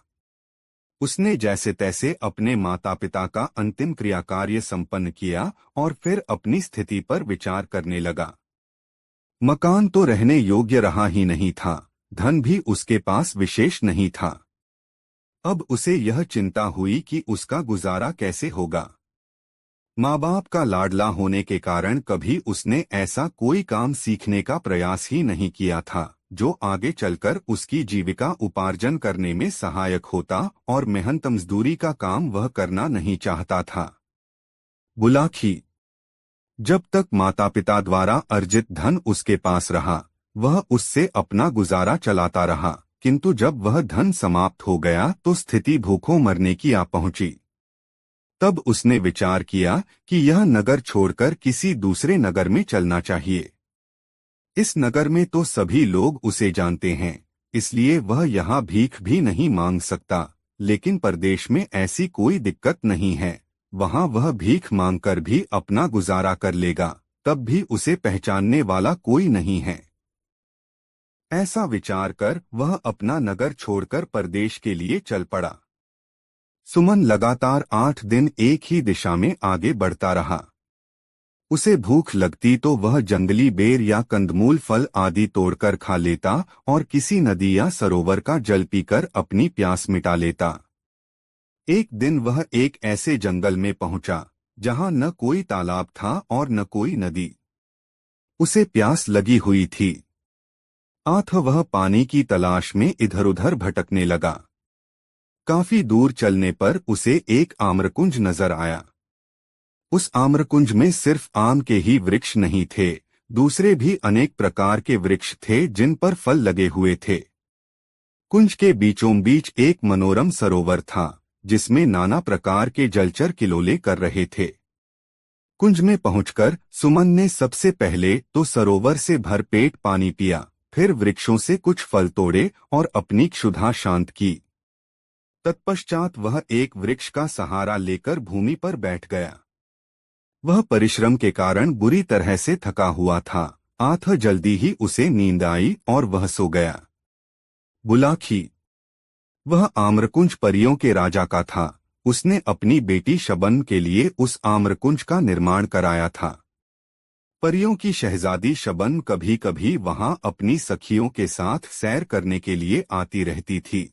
उसने जैसे तैसे अपने माता पिता का अंतिम क्रियाकार्य संपन्न किया और फिर अपनी स्थिति पर विचार करने लगा। मकान तो रहने योग्य रहा ही नहीं था, धन भी उसके पास विशेष नहीं था। अब उसे यह चिंता हुई कि उसका गुजारा कैसे होगा। माँ बाप का लाडला होने के कारण कभी उसने ऐसा कोई काम सीखने का प्रयास ही नहीं किया था जो आगे चलकर उसकी जीविका उपार्जन करने में सहायक होता, और मेहनत मजदूरी का काम वह करना नहीं चाहता था। बुलाकी जब तक माता पिता द्वारा अर्जित धन उसके पास रहा, वह उससे अपना गुजारा चलाता रहा, किंतु जब वह धन समाप्त हो गया तो स्थिति भूखों मरने की आ पहुंची। तब उसने विचार किया कि यह नगर छोड़कर किसी दूसरे नगर में चलना चाहिए। इस नगर में तो सभी लोग उसे जानते हैं, इसलिए वह यहाँ भीख भी नहीं मांग सकता, लेकिन परदेश में ऐसी कोई दिक्कत नहीं है, वहाँ वह भीख मांगकर भी अपना गुजारा कर लेगा, तब भी उसे पहचानने वाला कोई नहीं है। ऐसा विचार कर वह अपना नगर छोड़कर परदेश के लिए चल पड़ा। सुमन लगातार 8 दिन एक ही दिशा में आगे बढ़ता रहा। उसे भूख लगती तो वह जंगली बेर या कंदमूल फल आदि तोड़कर खा लेता और किसी नदी या सरोवर का जल पीकर अपनी प्यास मिटा लेता। एक दिन वह एक ऐसे जंगल में पहुंचा जहां न कोई तालाब था और न कोई नदी। उसे प्यास लगी हुई थी, अतः वह पानी की तलाश में इधर-उधर भटकने लगा। काफी दूर चलने पर उसे एक आम्रकुंज नजर आया। उस आम्रकुंज में सिर्फ आम के ही वृक्ष नहीं थे, दूसरे भी अनेक प्रकार के वृक्ष थे जिन पर फल लगे हुए थे। कुंज के बीचों बीच एक मनोरम सरोवर था, जिसमें नाना प्रकार के जलचर किलोले कर रहे थे। कुंज में पहुंचकर सुमन ने सबसे पहले तो सरोवर से भरपेट पानी पिया, फिर वृक्षों से कुछ फल तोड़े और अपनी क्षुधा शांत की। तत्पश्चात वह एक वृक्ष का सहारा लेकर भूमि पर बैठ गया। वह परिश्रम के कारण बुरी तरह से थका हुआ था, अतः जल्दी ही उसे नींद आई और वह सो गया। बुलाकी वह आम्रकुंज परियों के राजा का था। उसने अपनी बेटी शबन के लिए उस आम्रकुंज का निर्माण कराया था। परियों की शहजादी शबन कभी कभी वहां अपनी सखियों के साथ सैर करने के लिए आती रहती थी।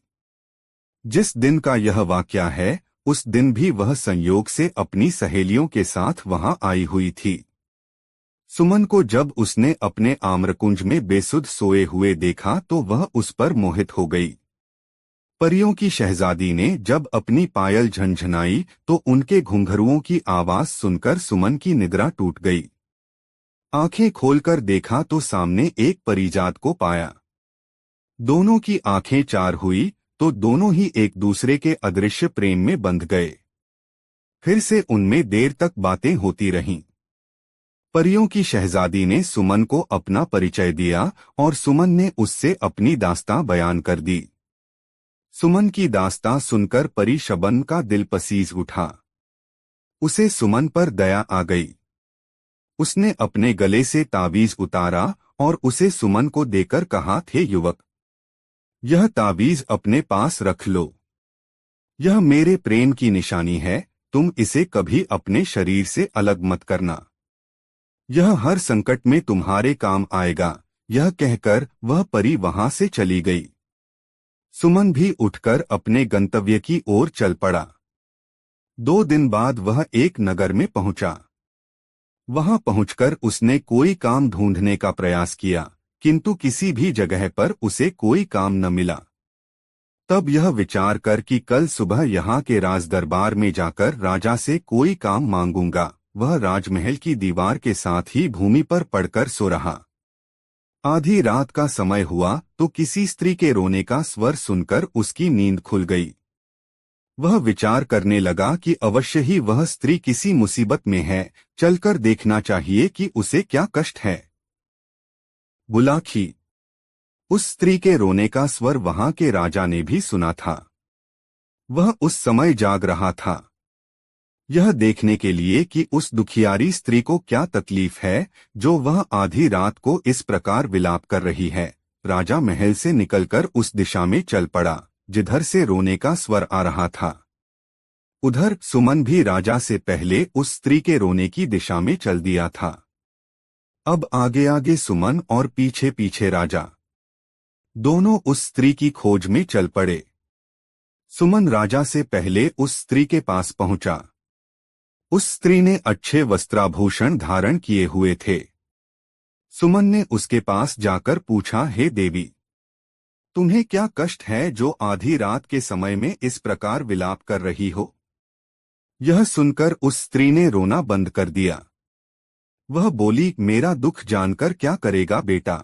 जिस दिन का यह वाकया है, उस दिन भी वह संयोग से अपनी सहेलियों के साथ वहां आई हुई थी। सुमन को जब उसने अपने आम्रकुंज में बेसुध सोए हुए देखा तो वह उस पर मोहित हो गई। परियों की शहजादी ने जब अपनी पायल झनझनाई तो उनके घुंघरुओं की आवाज सुनकर सुमन की निद्रा टूट गई। आंखें खोलकर देखा तो सामने एक परिजात को पाया। दोनों की आंखें चार हुई तो दोनों ही एक दूसरे के अदृश्य प्रेम में बंध गए। फिर से उनमें देर तक बातें होती रहीं। परियों की शहजादी ने सुमन को अपना परिचय दिया और सुमन ने उससे अपनी दास्तां बयान कर दी। सुमन की दास्तां सुनकर परी शबन का दिल पसीज उठा। उसे सुमन पर दया आ गई। उसने अपने गले से तावीज उतारा और उसे सुमन को देकर कहा, थे युवक, यह तावीज अपने पास रख लो। यह मेरे प्रेम की निशानी है, तुम इसे कभी अपने शरीर से अलग मत करना। यह हर संकट में तुम्हारे काम आएगा। यह कहकर वह परी वहां से चली गई। सुमन भी उठकर अपने गंतव्य की ओर चल पड़ा। 2 दिन बाद वह एक नगर में पहुंचा। वहां पहुंचकर उसने कोई काम ढूंढने का प्रयास किया, किंतु किसी भी जगह पर उसे कोई काम न मिला। तब यह विचार कर कि कल सुबह यहाँ के राज दरबार में जाकर राजा से कोई काम मांगूंगा, वह राजमहल की दीवार के साथ ही भूमि पर पड़कर सो रहा। आधी रात का समय हुआ तो किसी स्त्री के रोने का स्वर सुनकर उसकी नींद खुल गई। वह विचार करने लगा कि अवश्य ही वह स्त्री किसी मुसीबत में है, चलकर देखना चाहिए कि उसे क्या कष्ट है। बुलाखी। उस स्त्री के रोने का स्वर वहां के राजा ने भी सुना था। वह उस समय जाग रहा था, यह देखने के लिए कि उस दुखियारी स्त्री को क्या तकलीफ है जो वह आधी रात को इस प्रकार विलाप कर रही है। राजा महल से निकलकर उस दिशा में चल पड़ा जिधर से रोने का स्वर आ रहा था। उधर सुमन भी राजा से पहले उस स्त्री के रोने की दिशा में चल दिया था। अब आगे आगे सुमन और पीछे पीछे राजा, दोनों उस स्त्री की खोज में चल पड़े। सुमन राजा से पहले उस स्त्री के पास पहुंचा। उस स्त्री ने अच्छे वस्त्राभूषण धारण किए हुए थे। सुमन ने उसके पास जाकर पूछा, हे देवी, तुम्हें क्या कष्ट है जो आधी रात के समय में इस प्रकार विलाप कर रही हो? यह सुनकर उस स्त्री ने रोना बंद कर दिया। वह बोली, मेरा दुख जानकर क्या करेगा बेटा?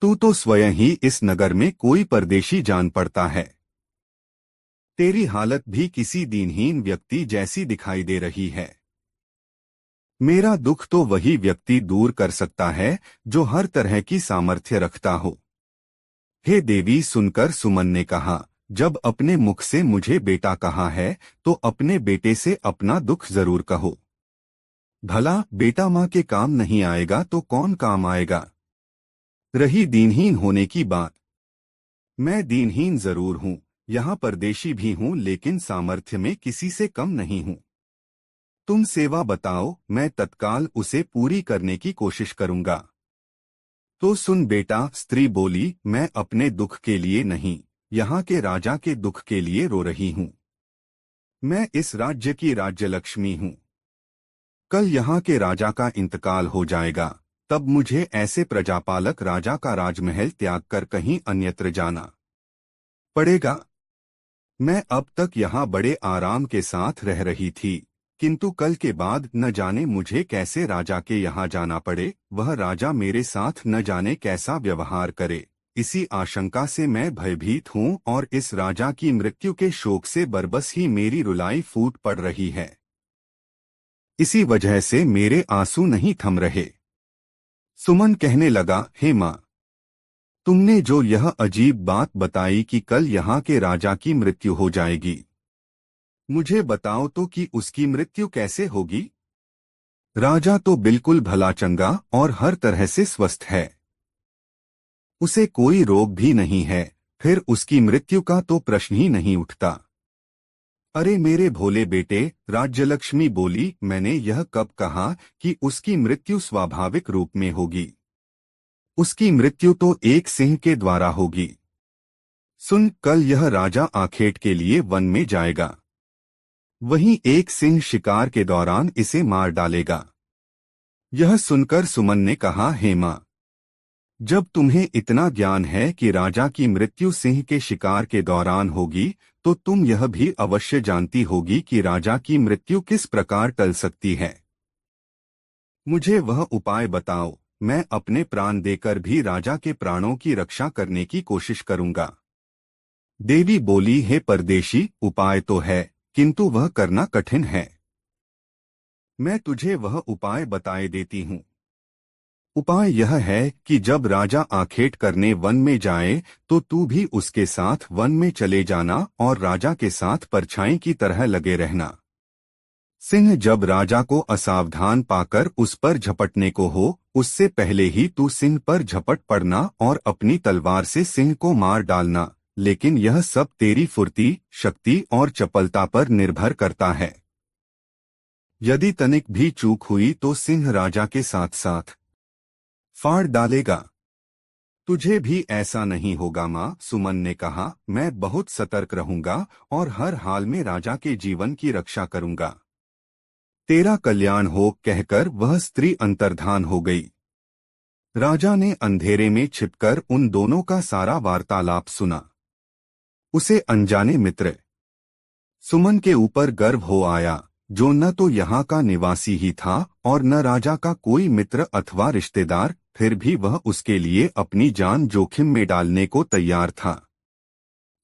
तू तो स्वयं ही इस नगर में कोई परदेशी जान पड़ता है। तेरी हालत भी किसी दीनहीन व्यक्ति जैसी दिखाई दे रही है। मेरा दुख तो वही व्यक्ति दूर कर सकता है जो हर तरह की सामर्थ्य रखता हो। हे देवी, सुनकर सुमन ने कहा, जब अपने मुख से मुझे बेटा कहा है तो अपने बेटे से अपना दुख जरूर कहो। भला बेटा माँ के काम नहीं आएगा तो कौन काम आएगा? रही दीनहीन होने की बात, मैं दीनहीन जरूर हूँ, यहाँ परदेशी भी हूँ, लेकिन सामर्थ्य में किसी से कम नहीं हूँ। तुम सेवा बताओ, मैं तत्काल उसे पूरी करने की कोशिश करूँगा। तो सुन बेटा, स्त्री बोली, मैं अपने दुख के लिए नहीं, यहाँ के राजा के दुख के लिए रो रही हूँ। मैं इस राज्य की राज्यलक्ष्मी हूँ। कल यहाँ के राजा का इंतकाल हो जाएगा, तब मुझे ऐसे प्रजापालक राजा का राजमहल त्याग कर कहीं अन्यत्र जाना पड़ेगा। मैं अब तक यहाँ बड़े आराम के साथ रह रही थी, किंतु कल के बाद न जाने मुझे कैसे राजा के यहाँ जाना पड़े। वह राजा मेरे साथ न जाने कैसा व्यवहार करे, इसी आशंका से मैं भयभीत हूँ और इस राजा की मृत्यु के शोक से बरबस ही मेरी रुलाई फूट पड़ रही है। इसी वजह से मेरे आंसू नहीं थम रहे। सुमन कहने लगा, हे माँ, तुमने जो यह अजीब बात बताई कि कल यहाँ के राजा की मृत्यु हो जाएगी, मुझे बताओ तो कि उसकी मृत्यु कैसे होगी? राजा तो बिल्कुल भला चंगा और हर तरह से स्वस्थ है, उसे कोई रोग भी नहीं है, फिर उसकी मृत्यु का तो प्रश्न ही नहीं उठता। अरे मेरे भोले बेटे, राज्यलक्ष्मी बोली, मैंने यह कब कहा कि उसकी मृत्यु स्वाभाविक रूप में होगी? उसकी मृत्यु तो एक सिंह के द्वारा होगी। सुन, कल यह राजा आखेट के लिए वन में जाएगा, वहीं एक सिंह शिकार के दौरान इसे मार डालेगा। यह सुनकर सुमन ने कहा, हे माँ, जब तुम्हें इतना ज्ञान है कि राजा की मृत्यु सिंह के शिकार के दौरान होगी, तो तुम यह भी अवश्य जानती होगी कि राजा की मृत्यु किस प्रकार टल सकती है। मुझे वह उपाय बताओ, मैं अपने प्राण देकर भी राजा के प्राणों की रक्षा करने की कोशिश करूंगा। देवी बोली, हे परदेशी, उपाय तो है, किंतु वह करना कठिन है। मैं तुझे वह उपाय बताए देती हूँ। उपाय यह है कि जब राजा आखेट करने वन में जाए तो तू भी उसके साथ वन में चले जाना और राजा के साथ परछाई की तरह लगे रहना। सिंह जब राजा को असावधान पाकर उस पर झपटने को हो, उससे पहले ही तू सिंह पर झपट पड़ना और अपनी तलवार से सिंह को मार डालना, लेकिन यह सब तेरी फुर्ती, शक्ति और चपलता पर निर्भर करता है। यदि तनिक भी चूक हुई तो सिंह राजा के साथ साथ फाड़ डालेगा। तुझे भी ऐसा नहीं होगा माँ, सुमन ने कहा। मैं बहुत सतर्क रहूंगा और हर हाल में राजा के जीवन की रक्षा करूंगा। तेरा कल्याण हो, कहकर वह स्त्री अंतर्धान हो गई। राजा ने अंधेरे में छिपकर उन दोनों का सारा वार्तालाप सुना। उसे अनजाने मित्र सुमन के ऊपर गर्व हो आया, जो न तो यहाँ का निवासी ही था और न राजा का कोई मित्र अथवा रिश्तेदार, फिर भी वह उसके लिए अपनी जान जोखिम में डालने को तैयार था।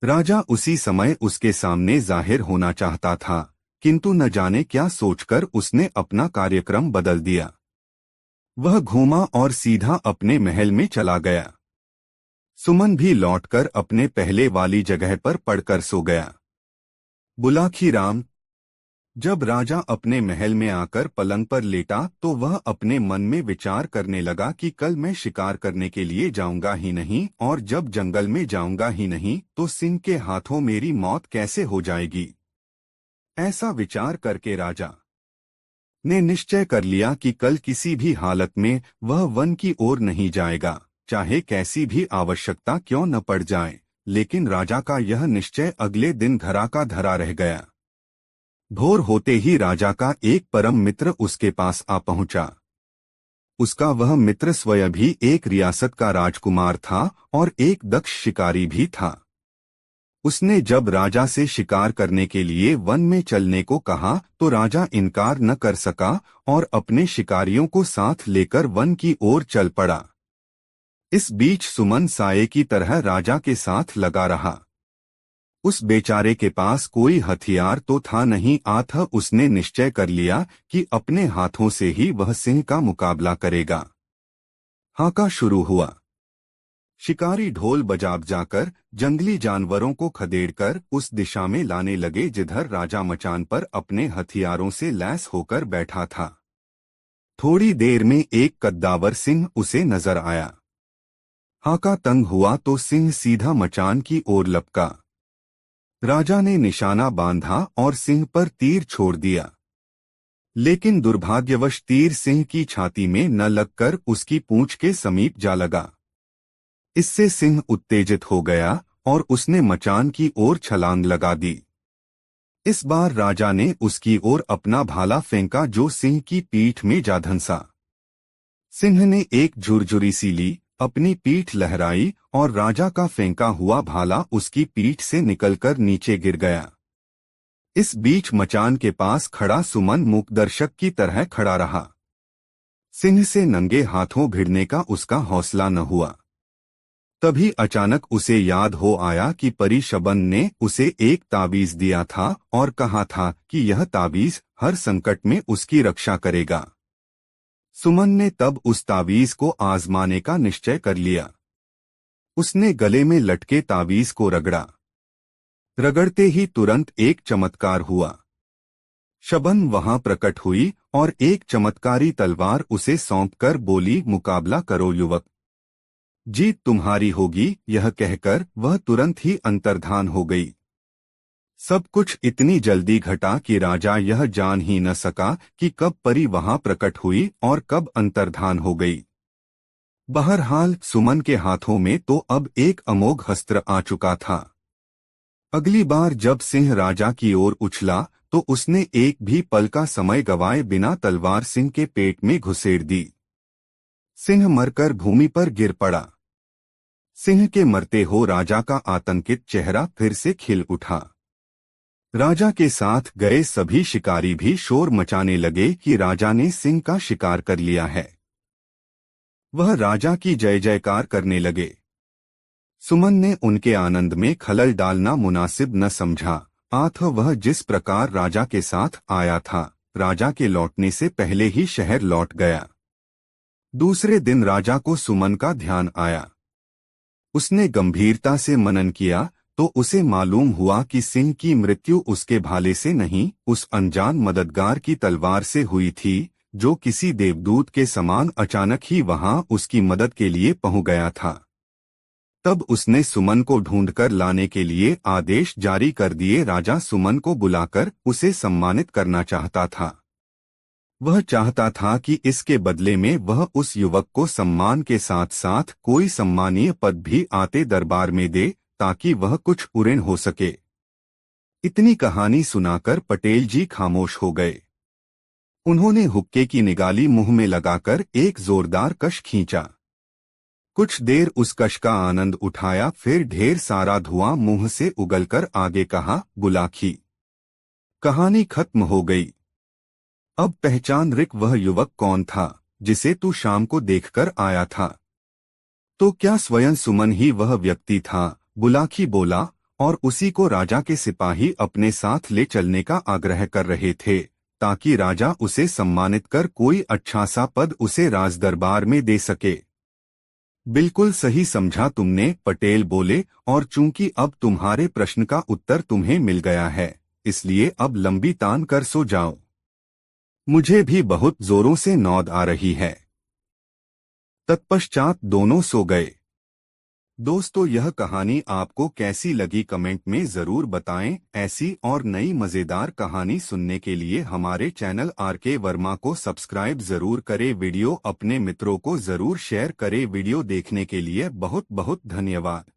राजा उसी समय उसके सामने जाहिर होना चाहता था, किंतु न जाने क्या सोचकर उसने अपना कार्यक्रम बदल दिया। वह घूमा और सीधा अपने महल में चला गया। सुमन भी लौटकर अपने पहले वाली जगह पर पड़कर सो गया। बुलाखी राम। जब राजा अपने महल में आकर पलंग पर लेटा तो वह अपने मन में विचार करने लगा कि कल मैं शिकार करने के लिए जाऊंगा ही नहीं, और जब जंगल में जाऊंगा ही नहीं तो सिंह के हाथों मेरी मौत कैसे हो जाएगी। ऐसा विचार करके राजा ने निश्चय कर लिया कि कल किसी भी हालत में वह वन की ओर नहीं जाएगा, चाहे कैसी भी आवश्यकता क्यों न पड़ जाए। लेकिन राजा का यह निश्चय अगले दिन धरा का धरा रह गया। भोर होते ही राजा का एक परम मित्र उसके पास आ पहुंचा। उसका वह मित्र स्वयं भी एक रियासत का राजकुमार था और एक दक्ष शिकारी भी था। उसने जब राजा से शिकार करने के लिए वन में चलने को कहा तो राजा इनकार न कर सका और अपने शिकारियों को साथ लेकर वन की ओर चल पड़ा। इस बीच सुमन साये की तरह राजा के साथ लगा रहा। उस बेचारे के पास कोई हथियार तो था नहीं, अतः उसने निश्चय कर लिया कि अपने हाथों से ही वह सिंह का मुकाबला करेगा। हाका शुरू हुआ। शिकारी ढोल बजाकर जंगली जानवरों को खदेड़कर उस दिशा में लाने लगे जिधर राजा मचान पर अपने हथियारों से लैस होकर बैठा था। थोड़ी देर में एक कद्दावर सिंह उसे नजर आया। हाका तंग हुआ तो सिंह सीधा मचान की ओर लपका। राजा ने निशाना बांधा और सिंह पर तीर छोड़ दिया, लेकिन दुर्भाग्यवश तीर सिंह की छाती में न लगकर उसकी पूंछ के समीप जा लगा। इससे सिंह उत्तेजित हो गया और उसने मचान की ओर छलांग लगा दी। इस बार राजा ने उसकी ओर अपना भाला फेंका जो सिंह की पीठ में जा धंसा। सिंह ने एक झुरझुरी सी ली, अपनी पीठ लहराई और राजा का फेंका हुआ भाला उसकी पीठ से निकलकर नीचे गिर गया। इस बीच मचान के पास खड़ा सुमन मूकदर्शक की तरह खड़ा रहा। सिंह से नंगे हाथों भिड़ने का उसका हौसला न हुआ। तभी अचानक उसे याद हो आया कि परी शबन ने उसे एक ताबीज दिया था और कहा था कि यह ताबीज हर संकट में उसकी रक्षा करेगा। सुमन ने तब उस ताबीज को आजमाने का निश्चय कर लिया। उसने गले में लटके ताबीज को रगड़ा। रगड़ते ही तुरंत एक चमत्कार हुआ। शबन वहां प्रकट हुई और एक चमत्कारी तलवार उसे सौंपकर बोली, मुकाबला करो युवक, जीत तुम्हारी होगी। यह कहकर वह तुरंत ही अंतर्धान हो गई। सब कुछ इतनी जल्दी घटा कि राजा यह जान ही न सका कि कब परी वहां प्रकट हुई और कब अंतर्धान हो गई। बहरहाल सुमन के हाथों में तो अब एक अमोघ अस्त्र आ चुका था। अगली बार जब सिंह राजा की ओर उछला तो उसने एक भी पल का समय गवाए बिना तलवार सिंह के पेट में घुसेड़ दी। सिंह मरकर भूमि पर गिर पड़ा। सिंह के मरते हो राजा का आतंकित चेहरा फिर से खिल उठा। राजा के साथ गए सभी शिकारी भी शोर मचाने लगे कि राजा ने सिंह का शिकार कर लिया है। वह राजा की जय जयकार करने लगे। सुमन ने उनके आनंद में खलल डालना मुनासिब न समझा आठ वह जिस प्रकार राजा के साथ आया था, राजा के लौटने से पहले ही शहर लौट गया। दूसरे दिन राजा को सुमन का ध्यान आया। उसने गंभीरता से मनन किया तो उसे मालूम हुआ कि सिंह की मृत्यु उसके भाले से नहीं, उस अनजान मददगार की तलवार से हुई थी, जो किसी देवदूत के समान अचानक ही वहां उसकी मदद के लिए पहुंच गया था। तब उसने सुमन को ढूंढकर लाने के लिए आदेश जारी कर दिए। राजा सुमन को बुलाकर उसे सम्मानित करना चाहता था। वह चाहता था कि इसके बदले में वह उस युवक को सम्मान के साथ साथ कोई सम्मानीय पद भी आते दरबार में दे, ताकि वह कुछ उऋण हो सके। इतनी कहानी सुनाकर पटेल जी खामोश हो गए। उन्होंने हुक्के की निगाली मुंह में लगाकर एक जोरदार कश खींचा। कुछ देर उस कश का आनंद उठाया, फिर ढेर सारा धुआं मुंह से उगलकर आगे कहा, बुलाखी, कहानी खत्म हो गई। अब पहचान रिक वह युवक कौन था जिसे तू शाम को देखकर आया था? तो क्या स्वयं सुमन ही वह व्यक्ति था? बुलाखी बोला, और उसी को राजा के सिपाही अपने साथ ले चलने का आग्रह कर रहे थे, ताकि राजा उसे सम्मानित कर कोई अच्छा सा पद उसे राजदरबार में दे सके। बिल्कुल सही समझा तुमने, पटेल बोले, और चूंकि अब तुम्हारे प्रश्न का उत्तर तुम्हें मिल गया है, इसलिए अब लंबी तान कर सो जाओ। मुझे भी बहुत जोरों से नौंद आ रही है। तत्पश्चात दोनों सो गए। दोस्तों, यह कहानी आपको कैसी लगी कमेंट में जरूर बताएं। ऐसी और नई मजेदार कहानी सुनने के लिए हमारे चैनल आरके वर्मा को सब्सक्राइब जरूर करें। वीडियो अपने मित्रों को जरूर शेयर करें। वीडियो देखने के लिए बहुत बहुत धन्यवाद।